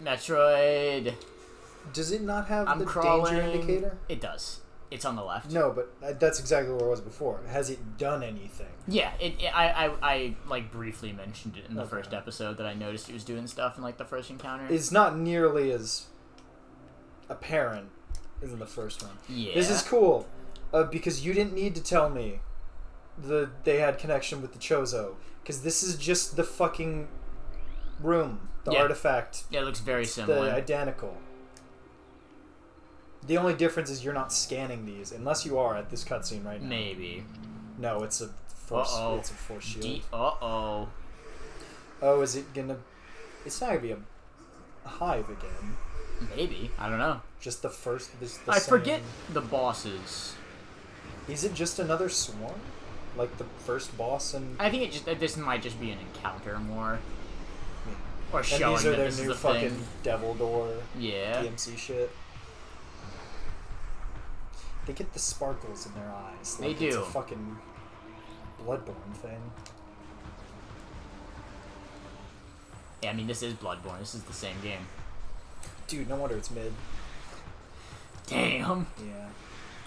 Metroid. Does it not have I'm the crawling. danger indicator? It does. It's on the left. No, but that's exactly where it was before. Has it done anything? Yeah, I like briefly mentioned it in the first episode that I noticed it was doing stuff in like the first encounter. It's not nearly as apparent as in the first one. Yeah. This is cool, because you didn't need to tell me they had connection with the Chozo, because this is just the fucking room, the artifact. Yeah, it looks very it's similar. Identical. The only difference is you're not scanning these, unless you are at this cutscene right now. Maybe. No, it's a force. It's a force shield. Oh, is it gonna? It's not gonna be a hive again. Maybe. I don't know. Just the first. I forget the bosses. Is it just another swarm, like the first boss? And I think this might just be an encounter more. Yeah. Or and showing these are that their this new is a fucking thing. Devil Door. Yeah. DMC shit. They get the sparkles in their eyes. They do. It's a fucking Bloodborne thing. Yeah, I mean, this is Bloodborne. This is the same game. Dude, no wonder it's mid. Damn. Yeah.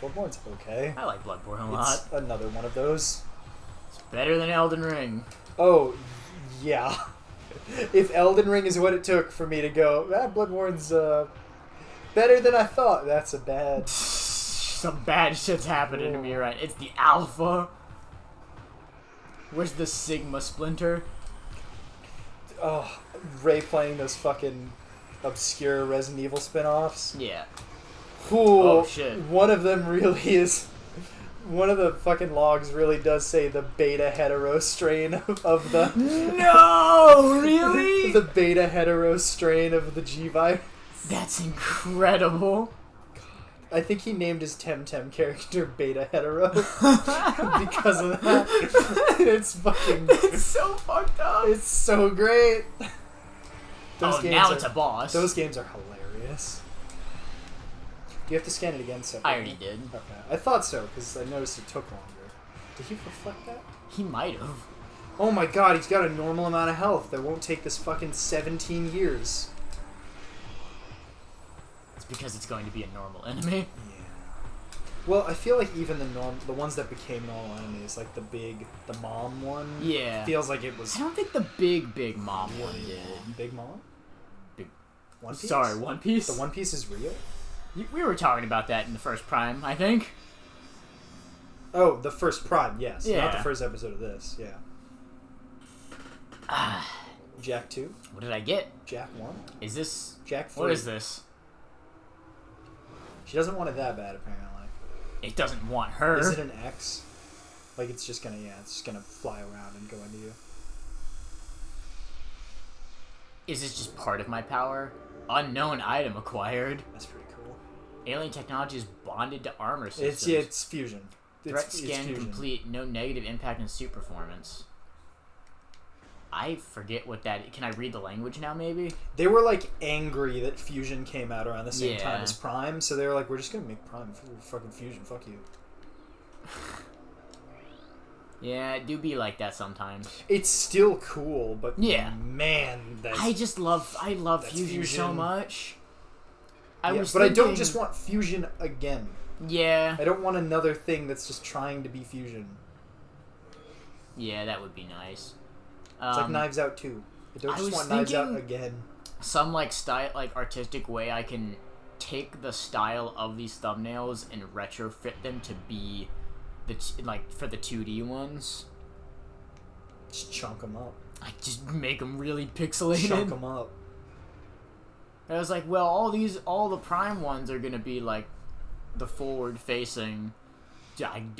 Bloodborne's okay. I like Bloodborne a lot. It's another one of those. It's better than Elden Ring. Oh, yeah. If Elden Ring is what it took for me to go, Bloodborne's better than I thought, that's a bad... Some bad shit's happening to me, right? It's the alpha. Where's the Sigma Splinter? Oh, Ray playing those fucking obscure Resident Evil spin-offs. Yeah. Ooh, oh, shit. One of them really is... One of the fucking logs really does say the Beta-Hetero strain of the... No! Really? The Beta-Hetero strain of the G-Virus. That's incredible. I think he named his Temtem character Beta-Hetero because of that. It's fucking... It's so fucked up. It's so great. Now it's a boss. Those games are hilarious. Do you have to scan it again separately? I already did. Okay. I thought so, because I noticed it took longer. Did he reflect that? He might have. Oh my god, he's got a normal amount of health that won't take this fucking 17 years. It's because it's going to be a normal enemy. Yeah. Well, I feel like even the ones that became normal enemies, like the mom one, yeah, feels like it was... I don't think the big mom one did. Big mom? One Piece? Sorry, One Piece? The One Piece is real? We were talking about that in the first Prime, I think. Oh, the first Prime, yes. Yeah. Not the first episode of this, yeah. Jack 2? What did I get? Jack 1? Is this... Jack 3? What is this? She doesn't want it that bad, apparently. It doesn't want her. Is it an X? Like, it's just gonna, it's just gonna fly around and go into you. Is this just part of my power? Unknown item acquired. That's pretty cool. Alien technology is bonded to armor systems. It's fusion. Threat scan complete. No negative impact in suit performance. I forget what that is. Can I read the language now, maybe? They were, like, angry that Fusion came out around the same time Yeah. as Prime, so they were like, we're just gonna make Prime fucking Fusion, fuck you. Yeah, it do be like that sometimes. It's still cool, but yeah, man, that's... I love Fusion so much. I don't just want Fusion again. Yeah. I don't want another thing that's just trying to be Fusion. Yeah, that would be nice. It's like Knives Out 2. I don't just want Knives Out again. Some artistic way I can take the style of these thumbnails and retrofit them to be for the 2D ones. Just chunk them up. I just make them really pixelated. Chunk them up. I was like, well, all the Prime ones are gonna be like the forward facing,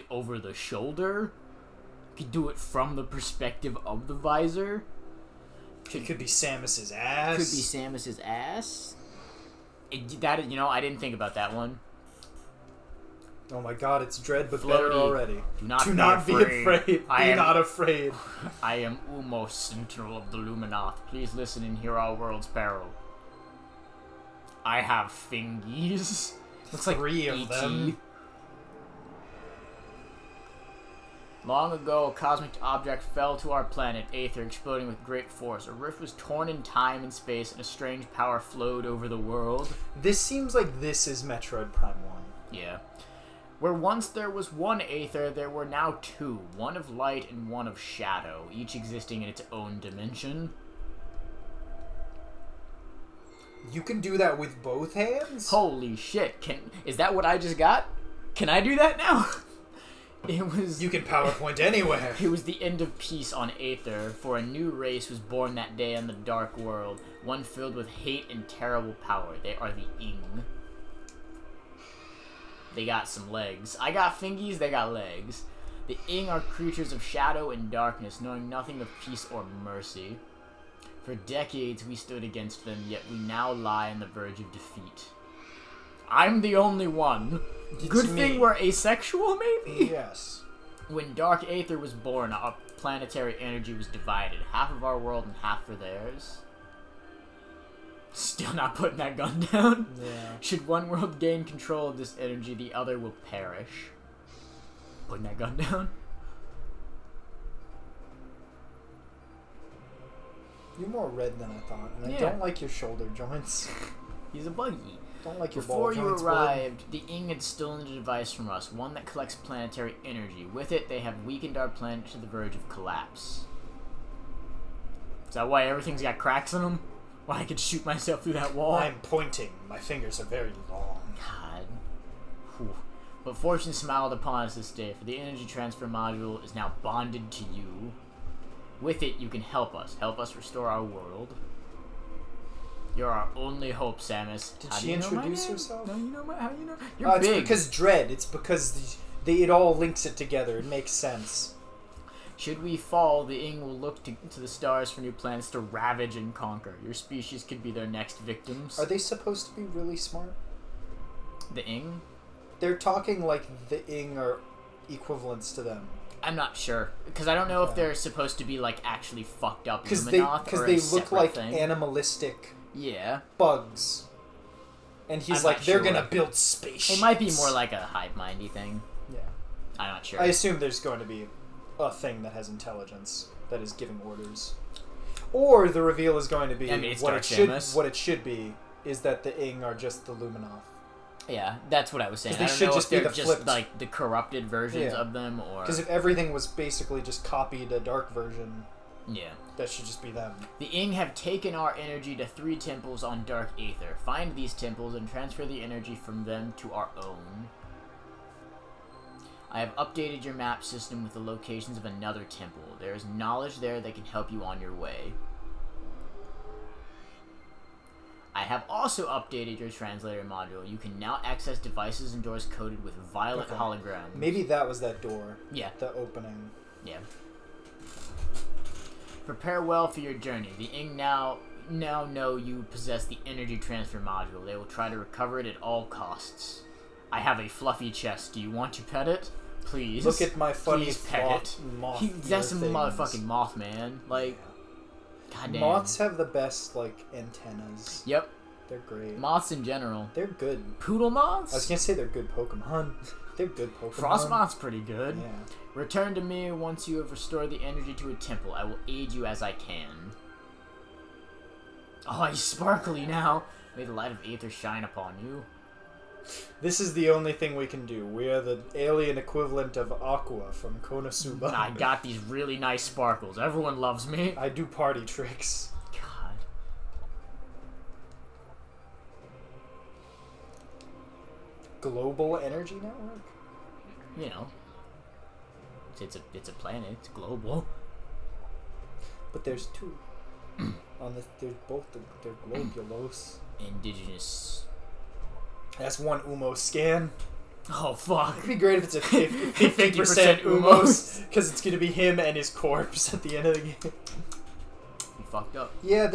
over the shoulder. Could do it from the perspective of the visor. It could be Samus's ass. Could be Samus's ass. I didn't think about that one. Oh my god, it's Dread, but Floaty. better already. Do not be afraid. Be not afraid. I am Umos, Sentinel of the Luminoth. Please listen and hear our world's peril. I have fingies. Looks like 3 of them. Long ago, a cosmic object fell to our planet, Aether, exploding with great force. A rift was torn in time and space, and a strange power flowed over the world. This seems like this is Metroid Prime 1. Yeah. Where once there was one Aether, there were now two. One of light and one of shadow, each existing in its own dimension. You can do that with both hands? Holy shit. Is that what I just got? Can I do that now? It was... You can PowerPoint anywhere. It was the end of peace on Aether, for a new race was born that day in the dark world, one filled with hate and terrible power. They are the Ing. They got some legs. I got fingies, they got legs. The Ing are creatures of shadow and darkness, knowing nothing of peace or mercy. For decades we stood against them, yet we now lie on the verge of defeat. I'm the only one. Good thing we're asexual, maybe? Yes. When Dark Aether was born, our planetary energy was divided. Half of our world and half for theirs. Still not putting that gun down? Yeah. Should one world gain control of this energy, the other will perish. Putting that gun down? You're more red than I thought, and Yeah. I don't like your shoulder joints. He's a buggy. Don't like your Before ball you joints. arrived, the Ing had stolen a device from us, one that collects planetary energy. With it, they have weakened our planet to the verge of collapse. Is that why everything's got cracks in them? Why I could shoot myself through that wall? I'm pointing. My fingers are very long. God. Whew. But fortune smiled upon us this day, for the energy transfer module is now bonded to you. With it, you can help us. Help us restore our world. You're our only hope, Samus. Did How she do you know my introduce name? herself? No, you know how you know? You're It's big. because Dread. It's because it all links it together. It makes sense. Should we fall, the Ing will look to the stars for new planets to ravage and conquer. Your species could be their next victims. Are they supposed to be really smart? The Ing? They're talking like the Ing are equivalents to them. I'm not sure. Because I don't know if they're supposed to be, like, actually fucked up Because Luminoth or they a look separate like thing. animalistic Yeah. bugs. And he's I'm like, not they're sure. gonna build spaceships. It might be more like a hive-mindy thing. Yeah. I'm not sure. I assume there's going to be a thing that has intelligence that is giving orders. Or the reveal is going to be it's what Dark it Samus. what it should be is that the Ing are just the Luminoth. Yeah, that's what I was saying. 'Cause they I don't should know just if be they're the just, flipped- like, the corrupted versions Yeah. of them, or... Because if everything was basically just copied a dark version, Yeah. that should just be them. The Ing have taken our energy to 3 temples on Dark Aether. Find these temples and transfer the energy from them to our own. I have updated your map system with the locations of another temple. There is knowledge there that can help you on your way. I have also updated your translator module. You can now access devices and doors coded with violet holograms. Maybe that was that door. Yeah. The opening. Yeah. Prepare well for your journey. The Ing now know you possess the energy transfer module. They will try to recover it at all costs. I have a fluffy chest. Do you want to pet it? Please. Look at my funny Please pet it. moth That's a ear things. motherfucking moth, man. Like, goddamn. Moths have the best, like, antennas. Yep. They're great. Moths in general. They're good. Poodle moths? I was gonna say they're good Pokemon. They're good Pokemon. Frost moth's pretty good. Yeah. Return to me once you have restored the energy to a temple. I will aid you as I can. Oh, he's sparkly now. May the light of Aether shine upon you. This is the only thing we can do. We are the alien equivalent of Aqua from Konosuba. I got these really nice sparkles. Everyone loves me. I do party tricks. God. Global Energy Network? You know. It's a planet. It's global. But there's two. There's both. They're globulos. Indigenous. That's one Umos scan. Oh, fuck. It'd be great if it's a 50% Umos, because it's going to be him and his corpse at the end of the game. You fucked up. Yeah,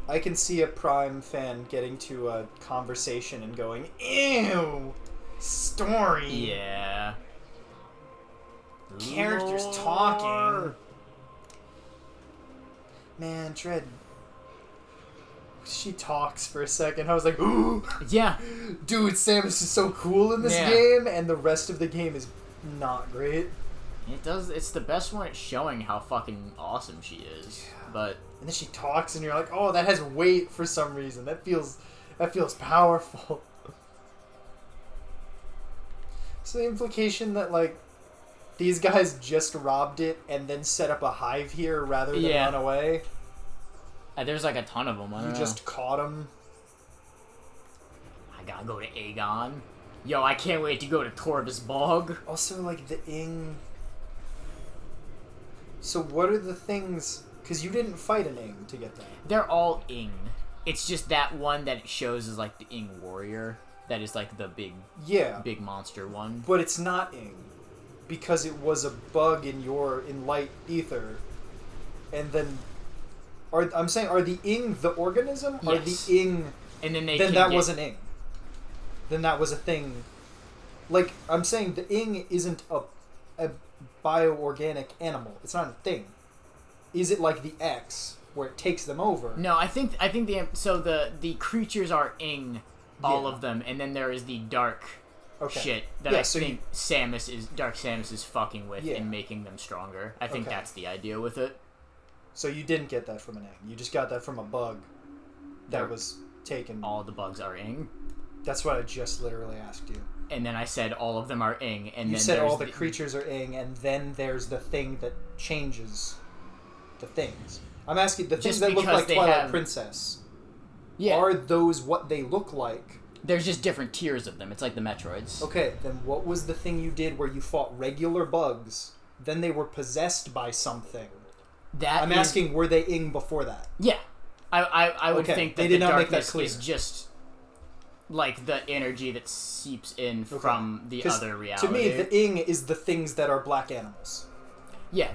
I can see a Prime fan getting to a conversation and going, ew, story. Yeah. Characters Lore. talking. Man, Dread. She talks for a second. I was like, ooh. Yeah. Dude, Samus is so cool in this Yeah. game, and the rest of the game is not great. It does. It's the best one at showing how fucking awesome she is. Yeah. But and then she talks, and you're like, oh, that has weight for some reason. That feels powerful. So the implication that like these guys just robbed it and then set up a hive here rather than run away. There's like a ton of them. I don't know. Just caught them. I gotta go to Aegon. Yo, I can't wait to go to Torvus Bog. Also, like the Ing. So what are the things? Because you didn't fight an Ing to get that. They're all Ing. It's just that one that it shows is like the Ing warrior. That is like the big monster one. But it's not Ing, because it was a bug in light ether, and then are the Ing the organism? Yes. Are the Ing? And then was an Ing. Then that was a thing. Like I'm saying, the Ing isn't a bioorganic animal. It's not a thing. Is it like the X where it takes them over? No, I think the creatures are Ing. All of them, and then there is the dark shit that I think Dark Samus is fucking with and making them stronger. I think that's the idea with it. So you didn't get that from an Ing. You just got that from a bug that was taken. All the bugs are Ing. That's what I just literally asked you. And then I said all of them are Ing, and you then said all the creatures are Ing, and then there's the thing that changes the things. I'm asking the things that look like Twilight Princess. Yeah. Are those what they look like? There's just different tiers of them. It's like the Metroids. Okay, then what was the thing you did where you fought regular bugs, then they were possessed by something? I'm asking, were they Ing before that? Yeah. I would think that they did the not make that darkness clear. is just like the energy that seeps in from the other reality. To me, the Ing is the things that are black animals. Yeah,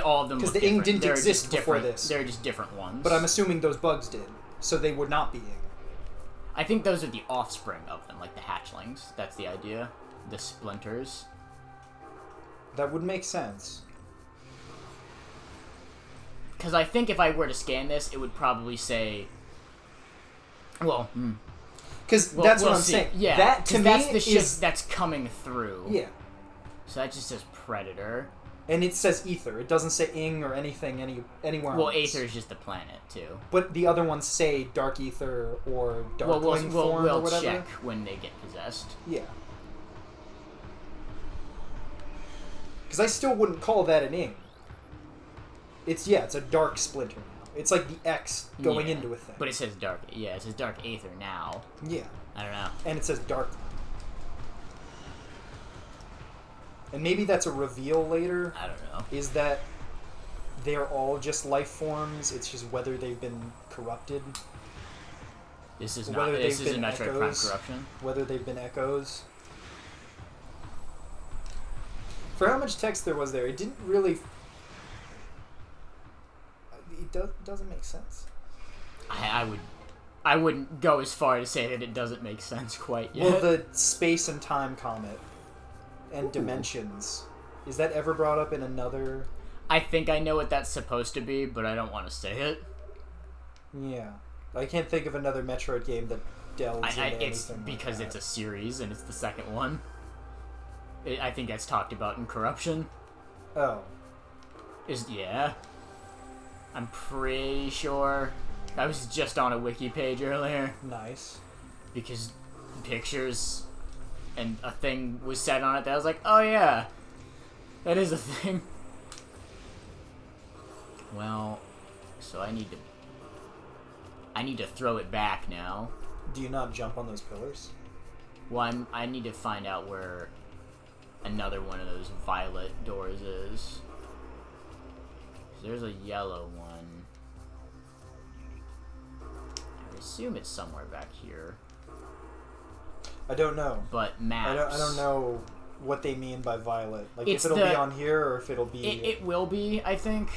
all of them. Because the Ing didn't exist before this. They're just different ones. But I'm assuming those bugs did, so they would not be Ing. I think those are the offspring of them, like the hatchlings. That's the idea. The splinters. That would make sense. Because I think if I were to scan this, it would probably say... Well... Because that's what I'm saying. Yeah, that to me that's the shit is... that's coming through. Yeah. So that just says Predator. And it says Ether. It doesn't say Ing or anything anywhere else. Well, Aether is just the planet, too. But the other ones say Dark Ether or Darkling form or whatever. We'll check when they get possessed. Yeah. Because I still wouldn't call that an Ing. It's a Dark Splinter now. It's like the X going into a thing. But it says Dark... Yeah, it says Dark Aether now. Yeah. I don't know. And it says Darkling. And maybe that's a reveal later. I don't know. Is that they're all just life forms? It's just whether they've been corrupted. This is not. This is a Metroid Prime corruption. Whether they've been echoes. For how much text there was there, it didn't really. It doesn't make sense. I wouldn't go as far to say that it doesn't make sense quite yet. Well, the space and time comet. And dimensions. Is that ever brought up in another... I think I know what that's supposed to be, but I don't want to say it. Yeah. I can't think of another Metroid game that delves into anything it's because like it's a series, and it's the second one. I think that's talked about in Corruption. Oh. Yeah. I'm pretty sure. I was just on a wiki page earlier. Nice. Because pictures... and a thing was said on it that I was like, oh yeah, that is a thing. Well, so I need to throw it back now. Do you not jump on those pillars? Well, I need to find out where another one of those violet doors is. There's a yellow one. I assume it's somewhere back here. I don't know. But maps. I don't know what they mean by violet. Like if it'll be on here or if it'll be... It will be, I think.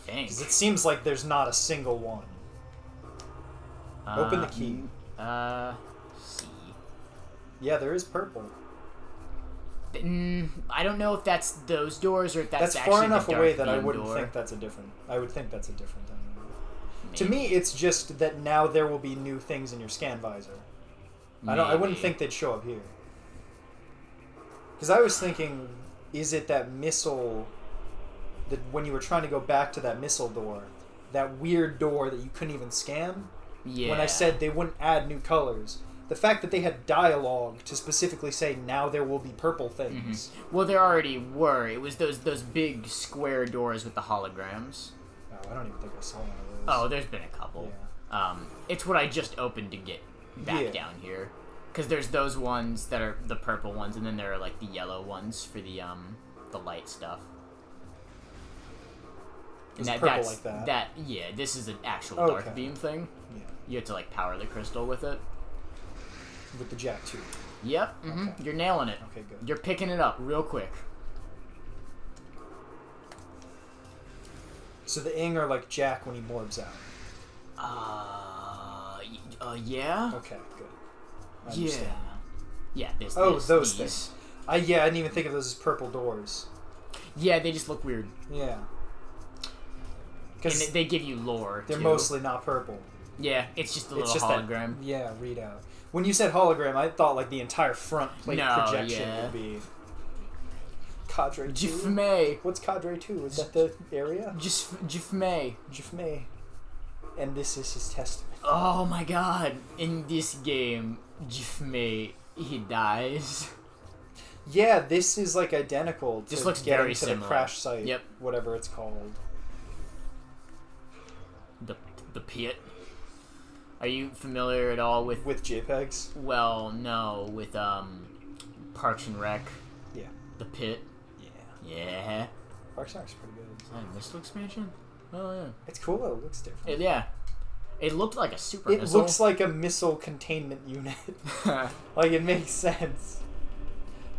Because it seems like there's not a single one. Open the key. C. Yeah, there is purple. I don't know if that's those doors or if that's actually far enough the away that I Dark wouldn't door. think that's a different... I would think that's a different thing. Maybe. To me, it's just that now there will be new things in your scan visor. I wouldn't think they'd show up here. Because I was thinking is it that missile that when you were trying to go back to that missile door, that weird door that you couldn't even scan? Yeah. When I said they wouldn't add new colors, the fact that they had dialogue to specifically say now there will be purple things. Mm-hmm. Well, there already were. It was those big square doors with the holograms. Oh, I don't even think I saw one of those. Oh, there's been a couple. Yeah. It's what I just opened to get back down here. Because there's those ones that are the purple ones, and then there are like the yellow ones for the light stuff. It's And purple like that. Yeah, this is an actual Okay. dark beam thing. Yeah. You have to like power the crystal with it. With the Jack 2. Yep. Mm-hmm. Okay. You're nailing it. Okay, good. You're picking it up real quick. So the Ing are like Jack when he morbs out. Yeah. Okay, good. I understand. Yeah. This. Oh, this, those these. things. I didn't even think of those as purple doors. Yeah, they just look weird. Yeah. And Because they give you lore. they're too. mostly not purple. Yeah, it's just a little hologram. Readout. When you said hologram, I thought like the entire front plate projection would be. Cadre 2? Jifme. What's Cadre 2? Is that the area? Jifme. Jifme. And this is his testament. Oh my god. In this game, Jifme, he dies. Yeah, this is like identical to This looks getting very to similar. the crash site. Yep. Whatever it's called. The pit. Are you familiar at all with... With JPEGs? Well, no. With, Parks and Rec. Yeah. The pit. Yeah. Yeah. Parks and Rec's pretty good. Is that a missile expansion? Oh, yeah. It's cool. It looks different. Yeah. It looked like a super It missile. looks like a missile containment unit. Like, it makes sense.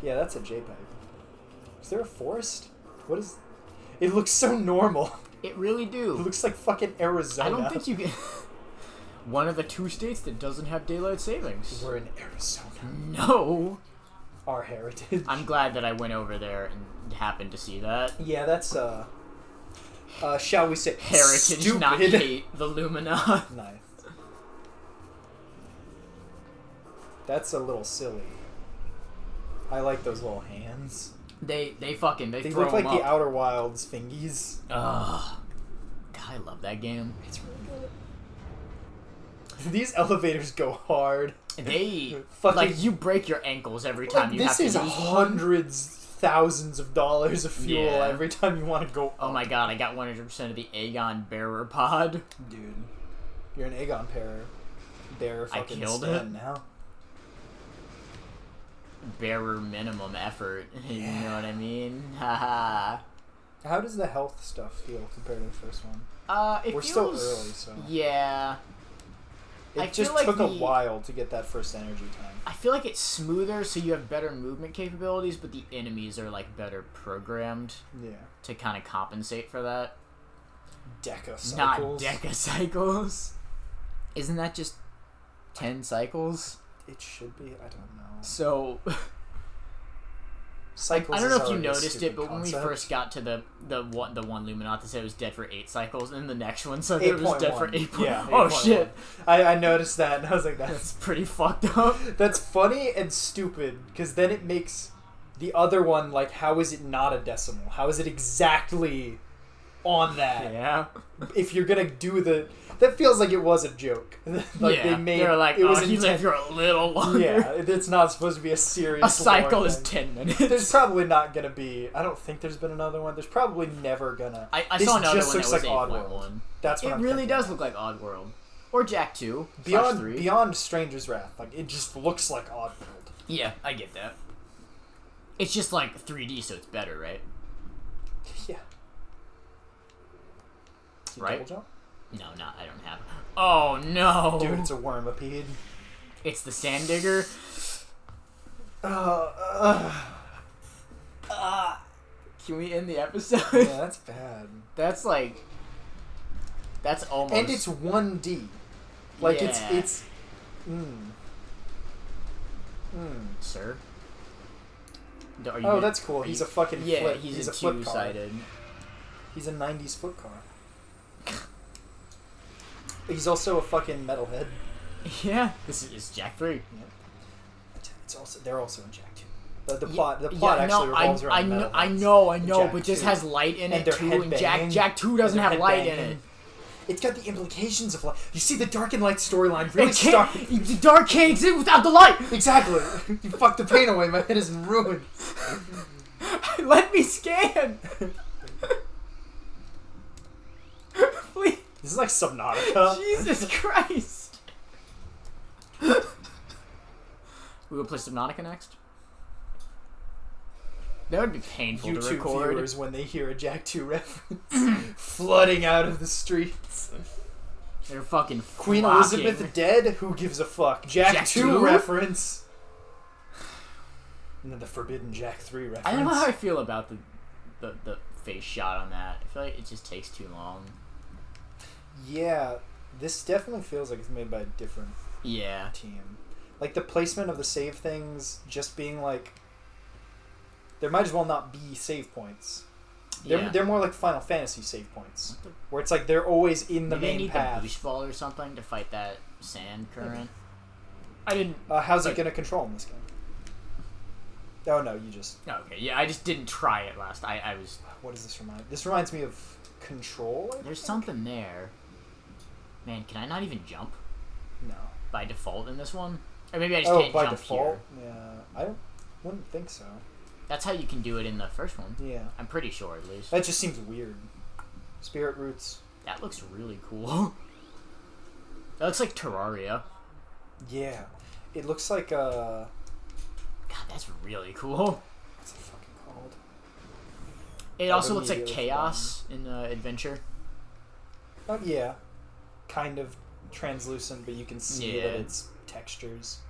Yeah, that's a JPEG. Is there a forest? What is... It looks so normal. It really It do. looks like fucking Arizona. I don't think you can... One of the 2 states that doesn't have daylight savings. We're in Arizona. No. Our heritage. I'm glad that I went over there and happened to see that. Yeah, that's, shall we say, Heritage, stupid. not hate the Lumina. Nice. That's a little silly. I like those little hands. They They throw look like them the up. Outer Wilds thingies. Ugh. God, I love that game. It's really good. These elevators go hard. They Fucking- like you break your ankles every time Like, you have this to is use one. hundreds, thousands of dollars of fuel Yeah. every time you want to go. Oh my god, I got 100% of the Aegon bearer pod. Dude, you're an Aegon bearer. I Fucking killed stand it. now. Bearer minimum effort. You Yeah. know what I mean? Haha. How does the health stuff feel compared to the first one? It We're feels... still early, so Yeah. I it just feel like took a the- while to get that first energy time. I feel like it's smoother, so you have better movement capabilities, but the enemies are like better programmed Yeah, to kind of compensate for that. Deca cycles. Not Deca cycles. Isn't that just 10 cycles? It should be. I don't know. So Cycles. I don't know is if you already a noticed it, stupid but when we concept. first got to the one Luminat, they said it was dead for 8 cycles, and then the next one said it was dead for 8.1. 8. Yeah, Oh 8.1. shit, I noticed that, and I was like, that's that's pretty fucked up. that's funny and stupid, because then it makes the other one like, how is it not a decimal? How is it exactly on that? Yeah. If you're gonna do that feels like it was a joke. Like yeah. they made They're like, it was oh, you live for a little longer. Yeah, it's not supposed to be a serious. A cycle lore is thing. 10 minutes. There's probably not gonna be. I don't think there's been another one. There's probably never gonna. I This saw another just one that looks was like Oddworld. 8.1. That's what It I'm really thinking does of. look like Oddworld. Or Jack 2. Beyond 3. Beyond Stranger's Wrath. Like it just looks like Oddworld. Yeah, I get that. It's just like 3D, so it's better, right? Yeah. You Right? double jump? No, not. I don't have. Oh no! Dude, it's a wormipede. It's the sand digger. Can we end the episode? Yeah, that's bad. That's like. That's almost. And it's 1D. Like Yeah. it's. Sir. Are you Oh, gonna- that's cool. are He's you- a fucking Yeah, flip. he's a flip car. two-sided. He's a 90s flip car. He's also a fucking metalhead. Yeah, this is Jack 3. Yeah. It's also they're also in Jack 2. The plot actually revolves around metalheads. I know, but this 2. has light in And it too, and Jack 2 doesn't have light in it. It's got the implications of light. You see, the dark and light storyline really starts. The dark can't exist without the light! Exactly! You fucked the pain away, my head is in ruins. Let me scan! Please. This is like Subnautica. Jesus Christ! We will play Subnautica next? That would be painful YouTube to record. viewers, when they hear a Jack 2 reference, flooding out of the streets. They're fucking Queen flocking. Elizabeth dead? Who gives a fuck? Jack 2 reference. And then the forbidden Jack 3 reference. I don't know how I feel about the face shot on that. I feel like it just takes too long. Yeah, this definitely feels like it's made by a different team. Like the placement of the save things just being like, there might as well not be save points. They're more like Final Fantasy save points, where it's like they're always in the main path. They need the boost ball or something to fight that sand current. I didn't. How's it gonna control in this game? Oh no, you just. Okay, yeah, I just didn't try it last. I was. What does this remind? This reminds me of Control. There's something there. Man, can I not even jump? No. By default in this one, or maybe I just can't by jump default? here. Yeah, wouldn't think so. That's how you can do it in the first one. Yeah. I'm pretty sure, at least. That just seems weird. Spirit Roots. That looks really cool. That looks like Terraria. Yeah. It looks like God, that's really cool. What's it fucking called? It also looks like Chaos in Adventure. Oh, yeah. Kind of translucent, but you can see that it's textures.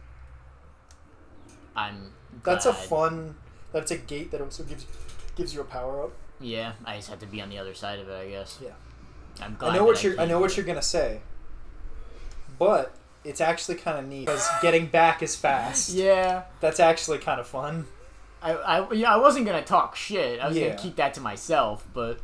That's a fun... That's a gate that also gives you a power up. Yeah, I just have to be on the other side of it, I guess. Yeah. I'm glad. I know what you're gonna say, but it's actually kind of neat because getting back is fast. Yeah. That's actually kind of fun. I wasn't gonna talk shit. I was gonna keep that to myself, but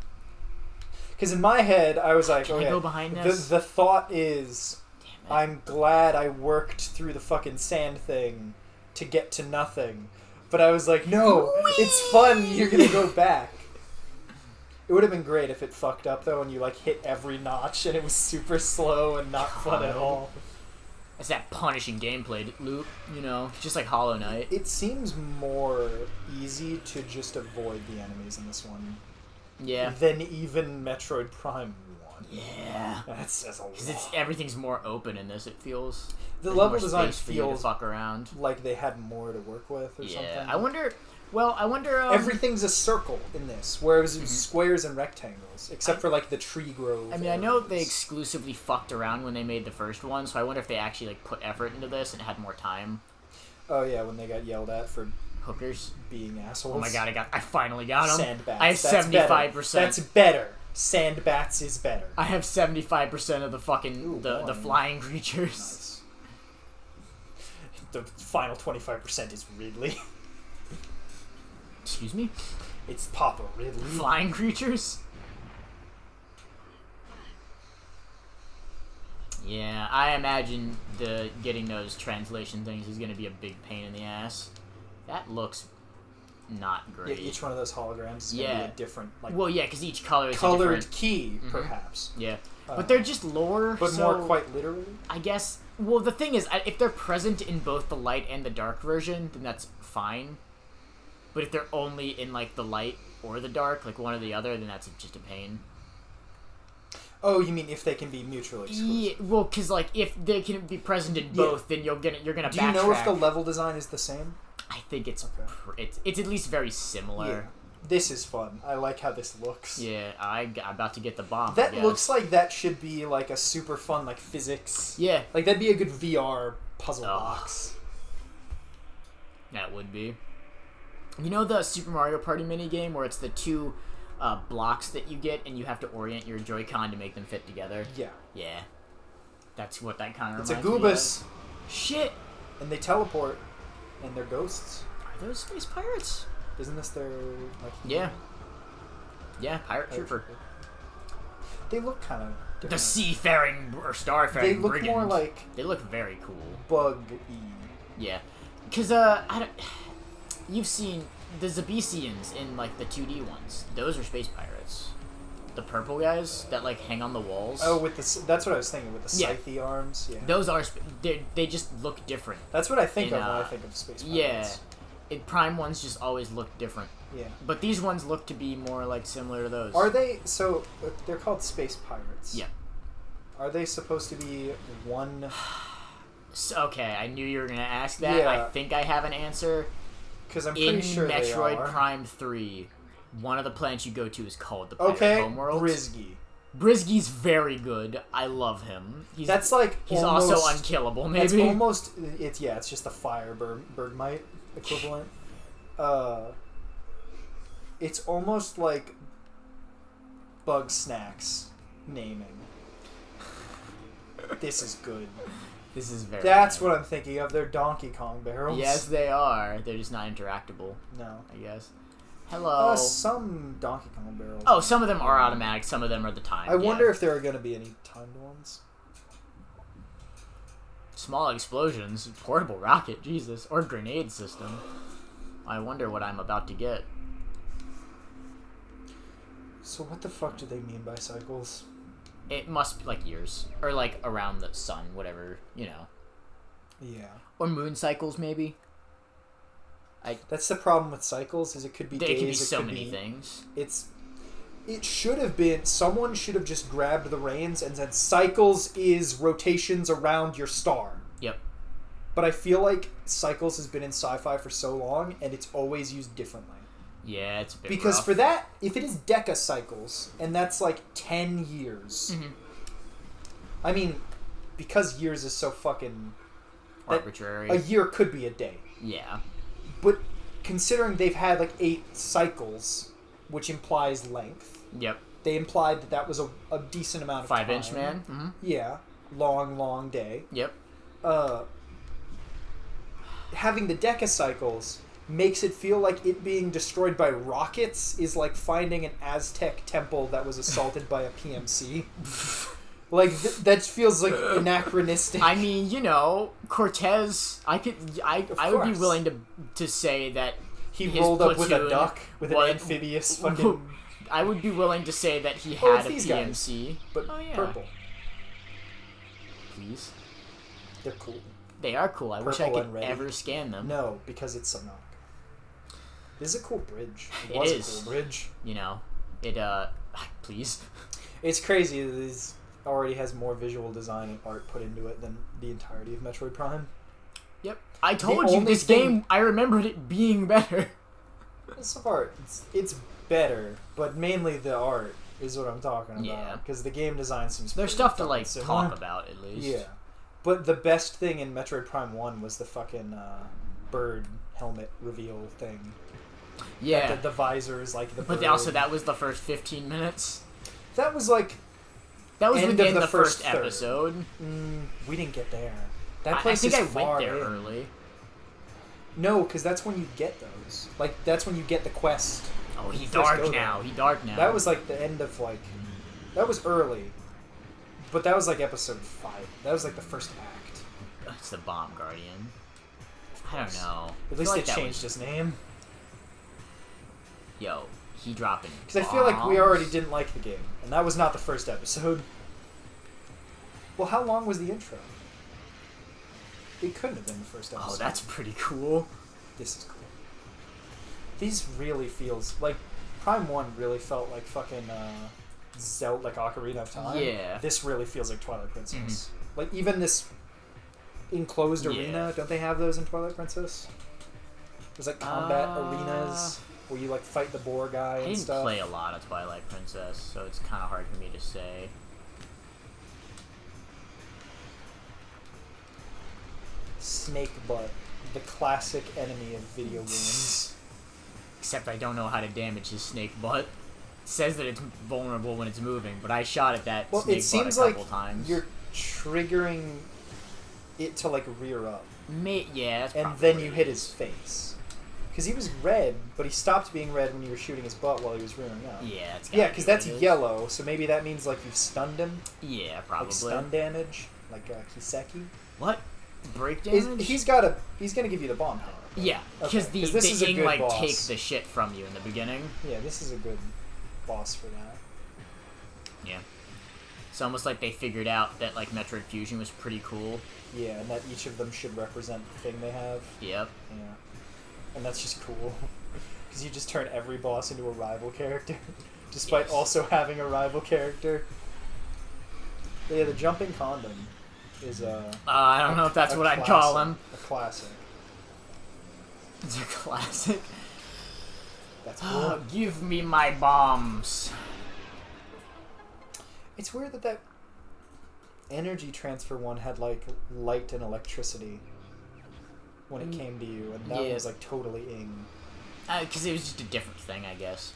because in my head I was like, Can I go behind this? The thought is, I'm glad I worked through the fucking sand thing to get to nothing. But I was like, no, it's fun, you're gonna go back. It would have been great if it fucked up, though, and you, like, hit every notch, and it was super slow and not fun at all. It's that punishing gameplay loop, you know, just like Hollow Knight. It seems more easy to just avoid the enemies in this one. Yeah. Than even Metroid Prime 1. Yeah. That says a lot. Because everything's more open in this, it feels. The level design for you to fuck around. Like they had more to work with or something. Yeah, I wonder. Everything's a circle in this, whereas it's squares and rectangles, except for like the tree grove. I mean, I know they exclusively fucked around when they made the first one, so I wonder if they actually like put effort into this and had more time. Oh yeah, when they got yelled at for hookers being assholes. Oh my god, I finally got them. Sandbats. I have 75%. That's better. Sandbats is better. I have 75% of the fucking the flying creatures. Nice. The final 25% is Ridley. Excuse me? It's Papa Ridley. Flying creatures? Yeah, I imagine getting those translation things is going to be a big pain in the ass. That looks not great. Yeah, each one of those holograms is going to be a different... Like, well, yeah, because each color is colored a different... key, perhaps. Yeah. But they're just lore, But so more quite literally? I guess... Well, the thing is, if they're present in both the light and the dark version, then that's fine. But if they're only in, like, the light or the dark, like one or the other, then that's just a pain. Oh, you mean if they can be mutually exclusive? Yeah, well, because, like, if they can be present in both, then you're gonna backtrack. Do you know if the level design is the same? I think it's at least very similar. Yeah. This is fun. I like how this looks. Yeah, I'm about to get the bomb. That looks like that should be like a super fun like physics. Yeah, like that'd be a good VR puzzle box. That would be. You know the Super Mario Party minigame where it's the two blocks that you get and you have to orient your Joy-Con to make them fit together? Yeah. Yeah. That's what that kind of reminds me of. It's a Goobus. Shit. And they teleport. And they're ghosts. Are those space pirates? Isn't this their like? Yeah. Yeah, pirate trooper. They look kind of different. The seafaring or starfaring. They look brigand. more like. They look very cool. Bug-y. Yeah, because I don't. you've seen the Zabesians in like the 2D ones. Those are space pirates. The purple guys that like hang on the walls. Oh, with the that's what I was thinking with the scythe arms. Yeah. Those are they just look different. That's what I think of when I think of space pirates. Yeah, Prime ones just always look different. Yeah. But these ones look to be more like similar to those. Are they? So they're called space pirates. Yeah. Are they supposed to be one? Okay, I knew you were gonna ask that. Yeah. I think I have an answer. Because I'm pretty sure they are. In Metroid Prime 3, one of the planets you go to is called the Pirate Homeworld. Brizgy. Brizgy's very good. I love him. That's like he's almost, also unkillable. Maybe it's almost it's just the fire Bergmite equivalent. It's almost like Bug Snacks naming. This is good. This is very. That's good. what I'm thinking of. They're Donkey Kong barrels. Yes, they are. They're just not interactable. No. I guess. Hello. Some Donkey Kong barrels. Oh, some of them are automatic. Some of them are the timed. I wonder if there are going to be any timed ones. Small explosions, portable rocket, Jesus, or grenade system. I wonder what I'm about to get. So what the fuck do they mean by cycles? It must be like years. Or like around the sun, whatever, you know. Yeah. Or moon cycles, maybe. That's the problem with cycles, is it could be days, it could be so many things. It should have been, someone should have just grabbed the reins and said, cycles is rotations around your star. Yep. But I feel like cycles has been in sci-fi for so long, and it's always used differently. Yeah, it's a bit Because rough. for that, if it is decacycles, and that's like 10 years, I mean, because years is so fucking arbitrary. A year could be a day. Yeah. But considering they've had like 8 cycles, which implies length. Yep. They implied that was a decent amount of 5-inch time. man. Mm-hmm. Yeah. Long day. Yep. Having the decacycles makes it feel like it being destroyed by rockets is like finding an Aztec temple that was assaulted by a PMC. Like, that feels like anachronistic. I mean, you know, Cortez, I would be willing to say that he rolled up with a duck, with an amphibious fucking... I would be willing to say that he had a PMC. Guys, but purple. Please. They're cool. They are cool. I wish I could ever scan them. No, because it's Sanok. This is a cool bridge. It was is. A cool bridge. You know, please. It's crazy that this already has more visual design and art put into it than the entirety of Metroid Prime. Yep. I told you this game, I remembered it being better. So far, it's better, but mainly the art is what I'm talking about. Yeah. Because the game design seems There's stuff to, like, similar. talk about, at least. Yeah. But the best thing in Metroid Prime 1 was the fucking bird helmet reveal thing. Yeah. The visor is like the bird. But also, that was the first 15 minutes. That was like... That was within the first first episode. We didn't get there. That place I think is I far went there in. early. No, because that's when you get those. Like, that's when you get the quest. Oh, he dark now. He dark now. That was like the end of like... That was early. But that was like episode 5. That was like the first act. It's the Bomb Guardian. I don't know. At least they changed his name. Yo, he dropping. Because I feel like we already didn't like the game. And that was not the first episode. Well, how long was the intro? It couldn't have been the first episode. Oh, that's pretty cool. This is cool. These really feels... Like, Prime 1 really felt like fucking... Zelda, like Ocarina of Time. Yeah. This really feels like Twilight Princess. Like, even this enclosed arena, don't they have those in Twilight Princess? There's like combat arenas where you like fight the boar guy and stuff. I didn't play a lot of Twilight Princess, so it's kind of hard for me to say. Snake Butt, the classic enemy of video games. Except I don't know how to damage his snake butt. It says that it's vulnerable when it's moving, but I shot at that snake butt a couple times. You're triggering it to like rear up. Yeah, that's and then you hit his face. Because he was red, but he stopped being red when you were shooting his butt while he was rearing up. Yeah, because that's yellow, so maybe that means like you've stunned him. Yeah, probably. Like stun damage, like Kiseki. What? Break damage? He's gonna give you the bomb power. Yeah, because Okay, the this is a Ing good like boss. take the shit from you in the beginning. Yeah, this is a good boss for that. Yeah. It's almost like they figured out that like Metroid Fusion was pretty cool. Yeah, and that each of them should represent the thing they have. Yep. Yeah. And that's just cool. Because you just turn every boss into a rival character, despite Yes. also having a rival character. But yeah, the jumping condom is I don't know if that's what I'd call him. A classic. It's a classic. That's cool. Give me my bombs. It's weird that energy transfer one had like light and electricity when it came to you, and that Yeah. was like totally ing. Because it was just a different thing, I guess.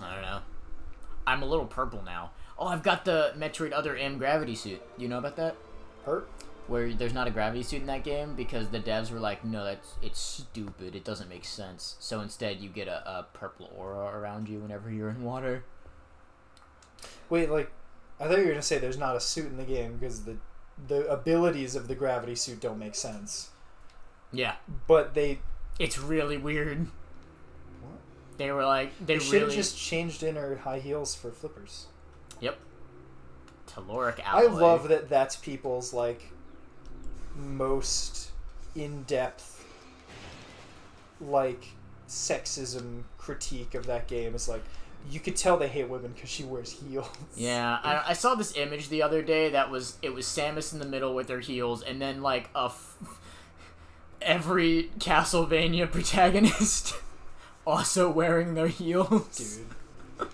I don't know. I'm a little purple now. Oh, I've got the Metroid Other M gravity suit. You know about that? Hurt? Where there's not a gravity suit in that game because the devs were like, no, it's stupid. It doesn't make sense. So instead, you get a purple aura around you whenever you're in water. Wait, like, I thought you were gonna say there's not a suit in the game because the abilities of the gravity suit don't make sense. Yeah. But they It's really weird. What? They were like, They should have really just changed in her high heels for flippers. Yep. Telluric I alloy. love that that's people's, like, most in-depth, like, sexism critique of that game. Is like, you could tell they hate women because she wears heels. Yeah, I saw this image the other day it was Samus in the middle with her heels, and then like every Castlevania protagonist also wearing their heels. Dude.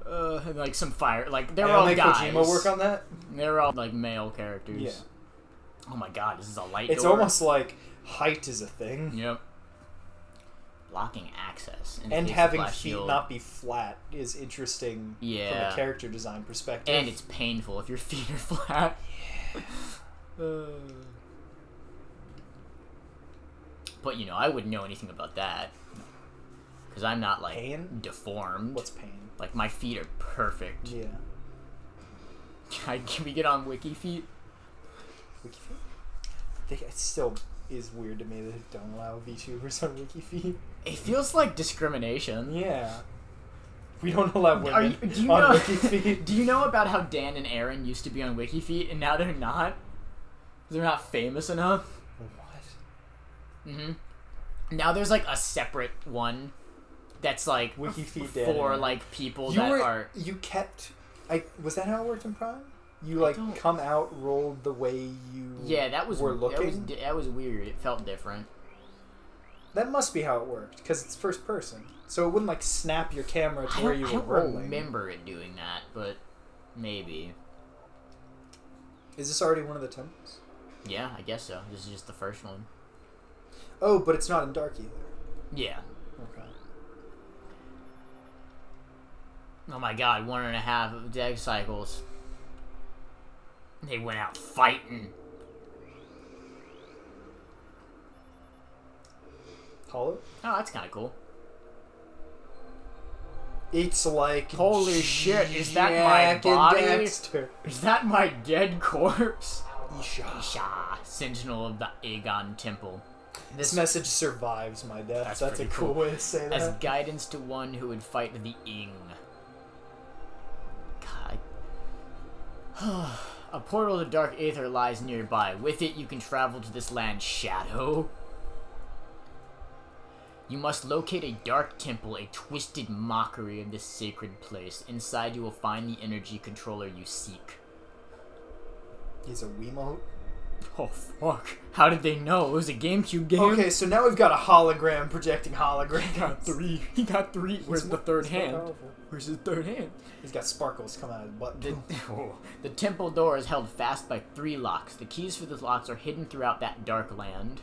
And like some fire, like they're Hey, all I'll make guys. Kojima work on that? They're all like male characters. Yeah. Oh my god, this is a light It's door. almost like height is a thing. Yep. Blocking access. in And case of Flash having feet Shield. not be flat is interesting from Yeah. a character design perspective. And it's painful if your feet are flat. But you know, I wouldn't know anything about that because I'm not like Pain? deformed. What's pain? Like my feet are perfect. Yeah. Can we get on Wiki Feet? WikiFeet? It still is weird to me that they don't allow VTubers on WikiFeet. It feels like discrimination. Yeah. We don't allow women Do you on know? WikiFeet. Do you know about how Dan and Aaron used to be on Wiki Feet and now they're not? They're not famous enough. What? Mm-hmm. Now there's like a separate one that's like WikiFeet Dan for and- like people You that were, are. you kept, was that how it worked in Prime? You like don't- come out rolled the way you Yeah, that was were looking? That was weird. It felt different. That must be how it worked, because it's first person. So it wouldn't like snap your camera to where you I were don't rolling. remember it doing that, but maybe. Is this already one of the temples? Yeah, I guess so. This is just the first one. Oh, but it's not in dark either. Yeah. Okay. Oh my god, 1.5 dev cycles. They went out fighting. Hollow? Oh, that's kind of cool. It's like Holy shit, is that my Jack and body? Dexter. Is that my dead corpse? Isha. Isha, sentinel of the Aegon Temple. This message survives my death. That's a pretty cool cool. way to say that. As guidance to one who would fight the Ing. God. A portal to dark aether lies nearby. With it, you can travel to this land's shadow. You must locate a dark temple, a twisted mockery of this sacred place. Inside, you will find the energy controller you seek. He's a Wiimote. Oh, fuck. How did they know? It was a GameCube game? Okay, so now we've got a hologram projecting holograms. He got three. He got three. Where's the third He's more hand? powerful. Where's his third hand? He's got sparkles coming out of his butt. The temple door is held fast by 3 locks. The keys for the locks are hidden throughout that dark land.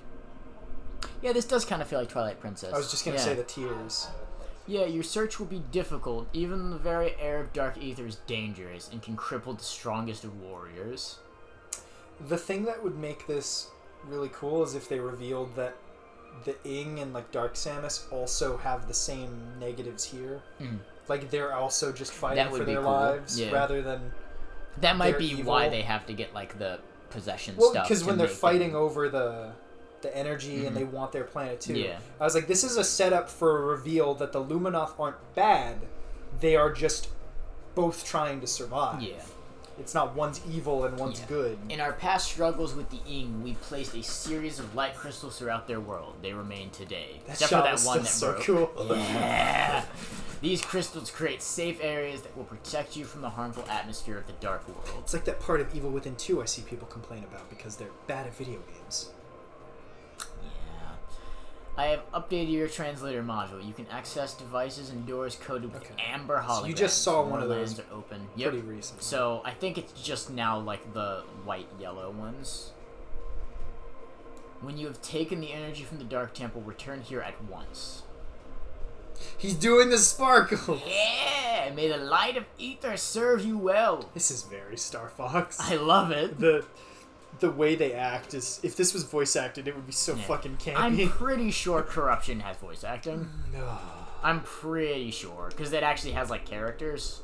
Yeah, this does kind of feel like Twilight Princess. I was just gonna say the tears. Yeah, your search will be difficult. Even the very air of dark aether is dangerous and can cripple the strongest of warriors. The thing that would make this really cool is if they revealed that the Ing and like Dark Samus also have the same negatives here. Mm. Like they're also just fighting That would for be their cool. lives Yeah. rather than That might They're be evil. why they have to get like the possession Well, stuff. because to when they're make fighting it. over the energy and they want their planet too. Yeah. I was like, this is a setup for a reveal that the Luminoth aren't bad. They are just both trying to survive. Yeah. It's not one's evil and one's good. In our past struggles with the Ing, we placed a series of light crystals throughout their world. They remain today. Except for that one that so broke. cool. Yeah. These crystals create safe areas that will protect you from the harmful atmosphere of the dark world. It's like that part of Evil Within 2 I see people complain about because they're bad at video games. Yeah. I have updated your translator module. You can access devices and doors coded with amber holograms. So you just saw one of those lands are open. Yep. pretty recently. So I think it's just now like the white-yellow ones. When you have taken the energy from the Dark Temple, return here at once. He's doing the sparkle! Yeah! May the light of ether serve you well. This is very Star Fox. I love it. The way they act is... If this was voice acted, it would be so fucking campy. I'm pretty sure Corruption has voice acting. No. I'm pretty sure. Because it actually has, like, characters.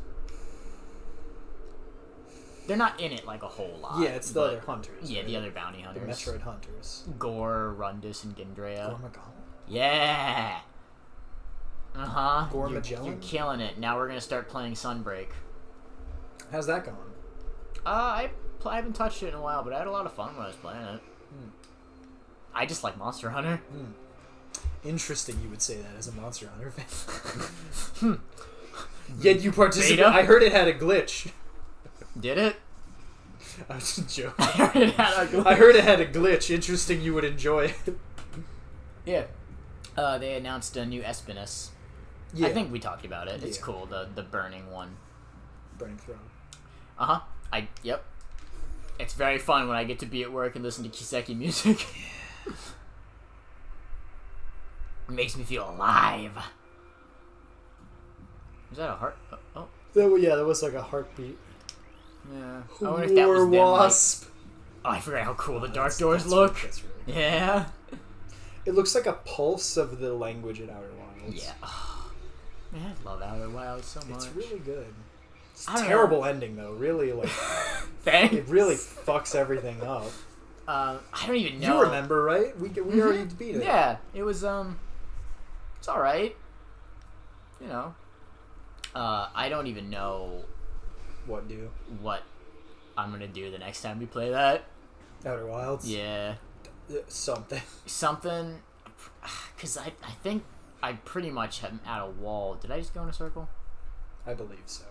They're not in it, like, a whole lot. Yeah, it's the other hunters. Yeah, right? the other bounty The hunters. Metroid hunters. Gore, Rundus, and Gindrea. Gormagal. Yeah! Uh-huh. Gore You're Magellan? killing it. Now we're gonna start playing Sunbreak. How's that going? I haven't touched it in a while, but I had a lot of fun when I was playing it. I just like Monster Hunter. Interesting you would say that as a Monster Hunter fan. Yet you participated. Beta? I heard it had a glitch. Did it? I was just joking. I heard it had a glitch. I heard it had a glitch. Interesting you would enjoy it. Yeah. They announced a new Espinus. Yeah. I think we talked about it. It's Yeah. cool, the burning one. Burning Throne. Uh-huh. Yep. It's very fun when I get to be at work and listen to Kiseki music. It makes me feel alive. Is that a heart? Oh. That was like a heartbeat. Yeah. I wonder if that was them, Wasp. oh, I forgot how cool the Dark That's- Doors that's look. That's really cool. Yeah. It looks like a pulse of the language in Outer Wilds. Yeah. Oh, man, I love Outer Wilds so much. It's really good. It's I a don't terrible ending though. Really, like Thanks. it really fucks everything up. I don't even know. You remember, right? We already beat it. Yeah, it was it's all right. You know. I don't even know What do? what I'm gonna do the next time we play that. Outer Wilds? Yeah, Something. something. Cause I think I pretty much am at a wall. Did I just go in a circle? I believe so.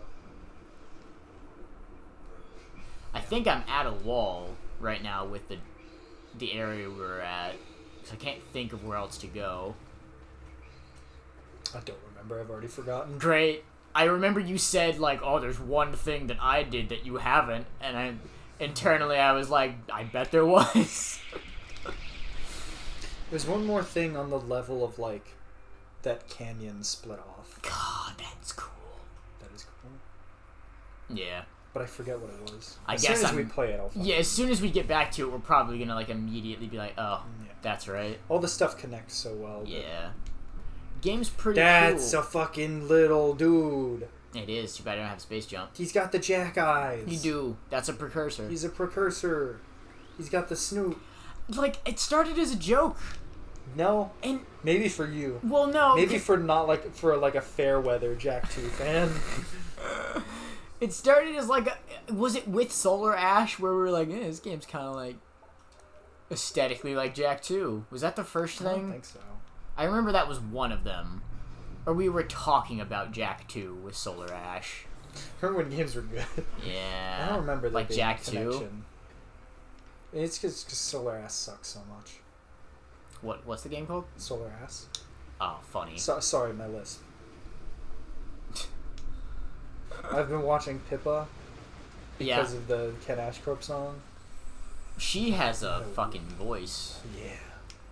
I think I'm at a wall right now with the area we're at. Cause I can't think of where else to go. I don't remember. I've already forgotten. Great. I remember you said, like, oh, there's one thing that I did that you haven't, and internally I was like, I bet there was. There's one more thing on the level of, like, that canyon split off. God, that's cool. That is cool. Yeah. But I forget what it was. I As guess soon as I'm- we play it, I'll find Yeah, as soon as we get back to it, we're probably gonna, like, immediately be like, oh, Yeah. that's right. All the stuff connects so well. but Yeah. Game's pretty That's cool. a fucking little dude. It is. Too bad I don't have space jump. He's got the jack eyes. You do. That's a precursor. He's a precursor. He's got the snoot. Like, it started as a joke. No. And, Maybe for you. well, no. Maybe for not like for like a fair weather Jack 2 fan. It started as like was it with Solar Ash where we were like, this game's kind of like aesthetically like Jack 2. Was that the first thing? I don't think so. I remember that was one of them. Or we were talking about Jack 2 with Solar Ash. Remember when games were good? Yeah. I don't remember that like being Jack a 2. connection. It's because Solar Ass sucks so much. What's the game called? Solar Ass. Oh, funny. Sorry, my list. I've been watching Pippa because of the Ken Ashcorp song. She has a fucking voice. Yeah.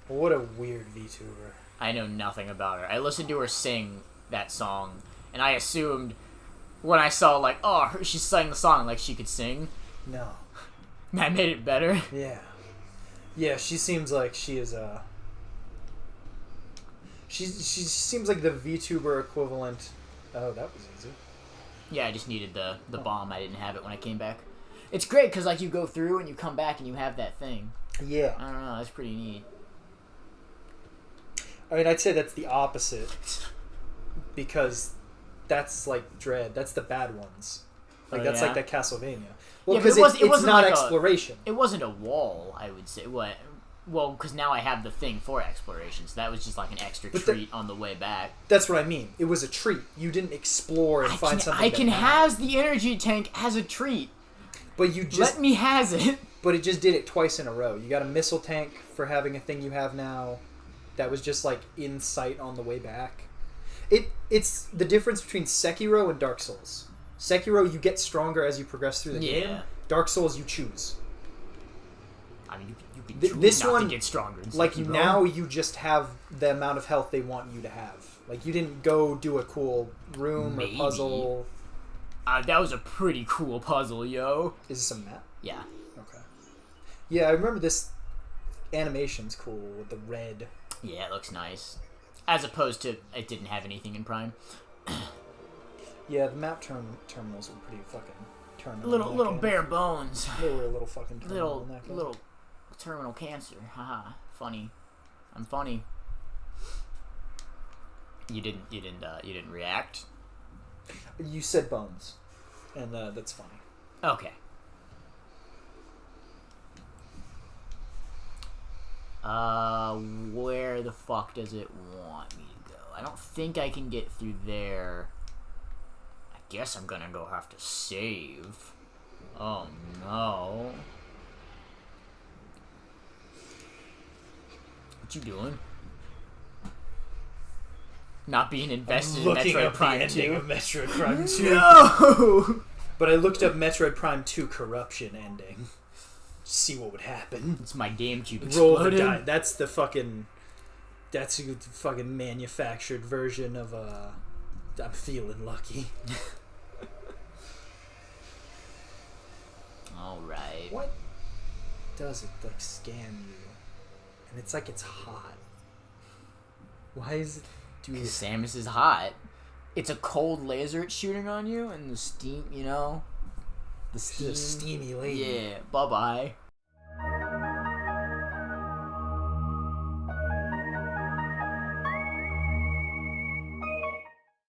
What a weird VTuber. I know nothing about her. I listened to her sing that song, and I assumed when I saw, like, oh, she sang the song like she could sing. No. That made it better. Yeah. Yeah, she seems like she is a... She seems like the VTuber equivalent... Oh, that was easy. Yeah, I just needed the bomb. I didn't have it when I came back. It's great because like you go through and you come back and you have that thing. Yeah. I don't know. That's pretty neat. I mean, I'd say that's the opposite. Because that's like Dread. That's the bad ones. Like, that's like that Castlevania. Well, because it's not like exploration. It wasn't a wall, I would say. What? Well, because now I have the thing for exploration, so that was just like an extra treat on the way back. That's what I mean. It was a treat. You didn't explore and find something. I can has the energy tank as a treat. But you just... Let me has it. But it just did it twice in a row. You got a missile tank for having a thing you have now that was just like in sight on the way back. It's the difference between Sekiro and Dark Souls. Sekiro, you get stronger as you progress through the game. Dark Souls, you choose. I mean, you can choose this not to get stronger. Like, now you just have the amount of health they want you to have. Like, you didn't go do a cool room or puzzle. That was a pretty cool puzzle, yo. Is this a map? Yeah. Okay. Yeah, I remember this animation's cool with the red. Yeah, it looks nice. As opposed to, it didn't have anything in Prime. Yeah, the map terminals were pretty fucking terminal. Little bare bones. They were a little fucking terminal. Little terminal cancer. Haha. Funny. I'm funny. You didn't react. You said bones, and that's funny. Okay. Where the fuck does it want me to go? I don't think I can get through there. I guess I'm gonna go have to save. Oh no. What you doing? Not being invested in Metroid Prime 2? Of Metroid Prime 2. No! But I looked up Metroid Prime 2 corruption ending. See what would happen. It's my GameCube exploded. Roll the die. That's the fucking manufactured version of I'm feeling lucky. Alright. What does it like scan you? And it's like it's hot. Why is it doing Because Samus is hot. It's a cold laser it's shooting on you, and the steam, you know? The steam. She's a steamy lady. Yeah, bye-bye.